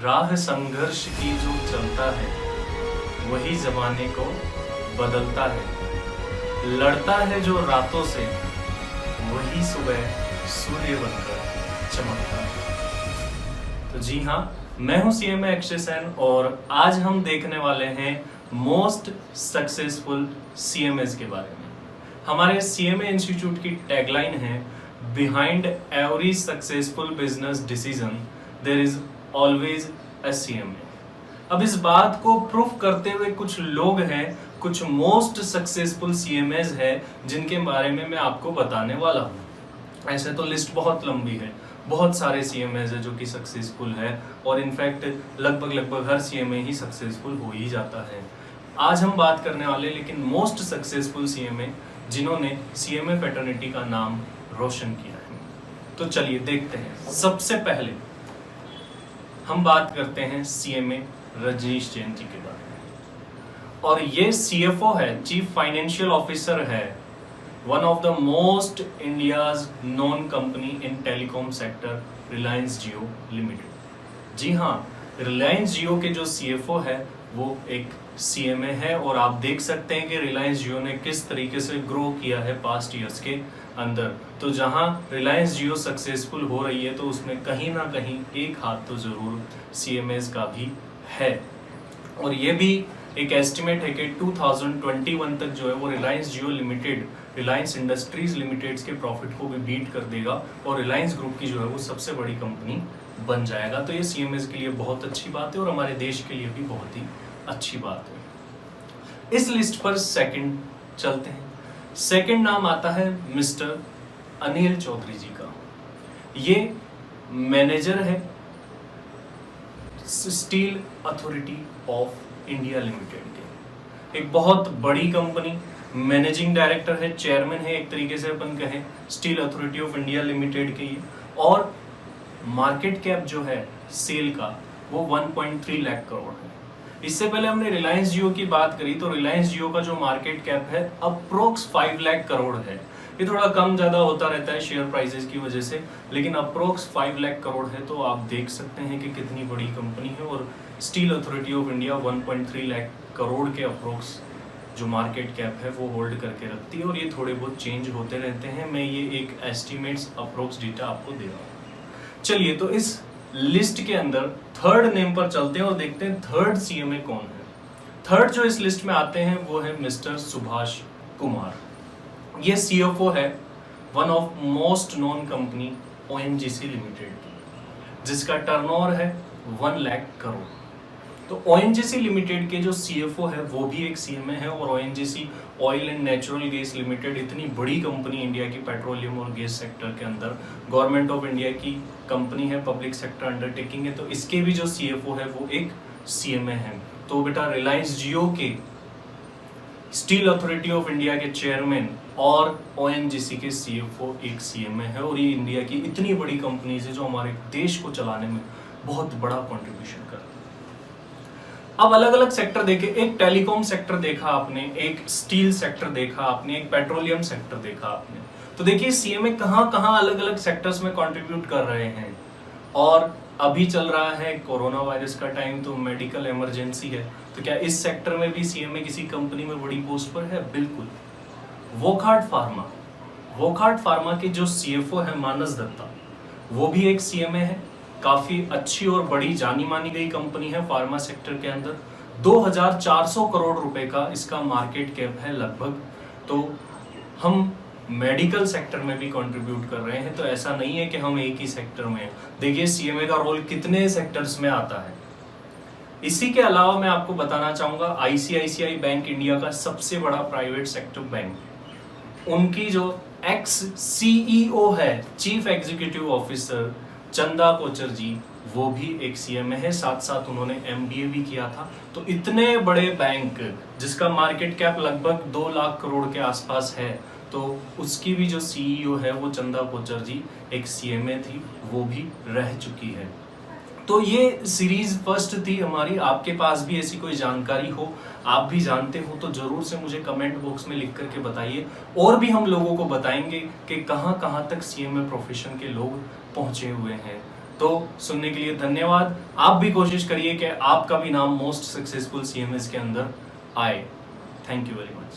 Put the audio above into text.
राह संघर्ष की जो चलता है वही जमाने को बदलता है। लड़ता है जो रातों से वही सुबह सूर्य बनकर चमकता है। तो जी हाँ, मैं हूं सीएमए अक्षय सेन और आज हम देखने वाले हैं मोस्ट सक्सेसफुल सीएमएस के बारे में। हमारे सीएमए इंस्टीट्यूट की टैगलाइन है behind every successful business decision there is always a CMA. अब इस बात को प्रूफ करते हुए कुछ लोग हैं, कुछ मोस्ट सक्सेसफुल सीएमएस है जिनके बारे में मैं आपको बताने वाला हूँ। ऐसे तो लिस्ट बहुत लंबी है, बहुत सारे सीएमएस है जो कि सक्सेसफुल है और इनफैक्ट लगभग हर सीएमए ही सक्सेसफुल हो ही जाता है। आज हम बात करने वाले लेकिन मोस्ट सक्सेसफुल सीएमए जिन्होंने सीएमए फैटर्निटी का नाम रोशन किया है। तो चलिए देखते हैं। सबसे पहले हम बात करते हैं सीएमए रजनीश जैन जी के बारे में। और ये सीएफओ है, चीफ फाइनेंशियल ऑफिसर है, one of the most India's known company in telecom sector, Reliance Jio limited. जी हाँ, रिलायंस जियो के जो सीएफओ है वो एक सीएमए है और आप देख सकते हैं कि रिलायंस जियो ने किस तरीके से ग्रो किया है पास्ट ईयर्स के अंदर। तो जहां रिलायंस जियो सक्सेसफुल हो रही है तो उसमें कहीं ना कहीं एक हाथ तो जरूर सीएमएस का भी है। और ये भी एक एस्टिमेट है कि 2021 तक जो है वो Reliance Jio limited Reliance industries limited के प्रॉफिट को भी बीट कर देगा और रिलायंस ग्रुप की जो है वो सबसे बड़ी कंपनी बन जाएगा। तो ये सीएमएस के लिए बहुत अच्छी बात है और हमारे देश के लिए भी बहुत ही अच्छी बात है। इस लिस्ट पर सेकंड चलते हैं। सेकंड नाम आता है मिस्टर अनिल चौधरी जी का। ये मैनेजर है steel authority of India limited के, एक बहुत बड़ी कंपनी। मैनेजिंग डायरेक्टर है, चेयरमैन है, एक तरीके से अपन कहें steel authority of India limited के ये। और मार्केट कैप जो है सेल का वो 1.3 लाख करोड़ है। इससे पहले हमने रिलायंस जियो की बात करी तो रिलायंस जियो का जो मार्केट कैप है अप्रोक्स 5 लाख करोड़ है। ये थोड़ा कम ज्यादा होता रहता है शेयर प्राइसेस की वजह से, लेकिन अप्रोक्स 5 लाख करोड़ है। तो आप देख सकते हैं कि कितनी बड़ी कंपनी है। और steel authority of India 1.3 lakh crore के अप्रोक्स जो मार्केट कैप है वो होल्ड करके रखती है और ये थोड़े बहुत चेंज होते रहते हैं। मैं ये एक एस्टिमेट्स अप्रोक्स डेटा आपको दे रहा हूँ। चलिए, तो इस लिस्ट के अंदर थर्ड नेम पर चलते हैं और देखते हैं थर्ड सीएमए कौन है। थर्ड जो इस लिस्ट में आते हैं वो है मिस्टर सुभाष कुमार। ये सीएफओ है one of most known company ONGC limited की, जिसका टर्नओवर है 1 लाख करोड़। तो ओएनजीसी लिमिटेड के जो सीएफओ है वो भी एक सीएमए है। और ONGC oil and natural gas limited इतनी बड़ी कंपनी इंडिया की पेट्रोलियम और गैस सेक्टर के अंदर, गवर्नमेंट ऑफ इंडिया की कंपनी है, पब्लिक सेक्टर अंडरटेकिंग है। तो इसके भी जो सीएफओ है वो एक सीएमए है। तो बेटा रिलायंस जियो के स्टील अथॉरिटी ऑफ इंडिया के चेयरमैन और ओएनजीसी के सीएफओ एक सीएमए है। और ये इंडिया की इतनी बड़ी कंपनी है जो हमारे देश को चलाने में बहुत बड़ा कॉन्ट्रीब्यूशन करती है। अब अलग अलग सेक्टर देखे, एक टेलीकॉम सेक्टर देखा आपने, एक स्टील सेक्टर देखा आपने, एक पेट्रोलियम सेक्टर देखा आपने। तो देखिए सीएमए कहाँ कहाँ अलग अलग सेक्टर्स में कंट्रीब्यूट कर रहे हैं। और अभी चल रहा है कोरोना वायरस का टाइम, तो मेडिकल इमरजेंसी है। तो क्या इस सेक्टर में भी सीएमए किसी कंपनी में बड़ी पोस्ट पर है? बिल्कुल। वोकहार्ट फार्मा के जो सीएफओ है मानस दत्ता, वो भी एक सीएमए है। काफी अच्छी और बड़ी जानी मानी गई कंपनी है फार्मा सेक्टर के अंदर। 2400 करोड़ रुपए का इसका मार्केट कैप है लगभग। तो हम मेडिकल सेक्टर में भी कंट्रीब्यूट कर रहे हैं। तो ऐसा नहीं है कि हम एक ही सेक्टर में हैं। देखिए सीएमए का रोल कितने सेक्टर्स में आता है। इसी के अलावा मैं आपको बताना चाहूंगा आईसीआईसीआई बैंक इंडिया का सबसे बड़ा प्राइवेट सेक्टर बैंक, उनकी जो एक्स सीईओ है, chief executive officer Chanda Kochhar जी, वो भी एक सीएमए है। साथ साथ उन्होंने एमबीए भी किया था। तो इतने बड़े बैंक जिसका मार्केट कैप लगभग 2 लाख करोड़ के आसपास है, तो उसकी भी जो सीईओ है वो चंदा कोचर जी एक सीएमए थी, वो भी रह चुकी है। तो ये सीरीज फर्स्ट थी हमारी। आपके पास भी ऐसी कोई जानकारी हो, आप भी जानते हो, तो जरूर से मुझे कमेंट बॉक्स में लिख करके बताइए। और भी हम लोगों को बताएंगे कि कहाँ कहाँ तक सीएमए प्रोफेशन के लोग पहुंचे हुए हैं। तो सुनने के लिए धन्यवाद। आप भी कोशिश करिए कि आपका भी नाम मोस्ट सक्सेसफुल सीएमएस के अंदर आए। Thank you very much.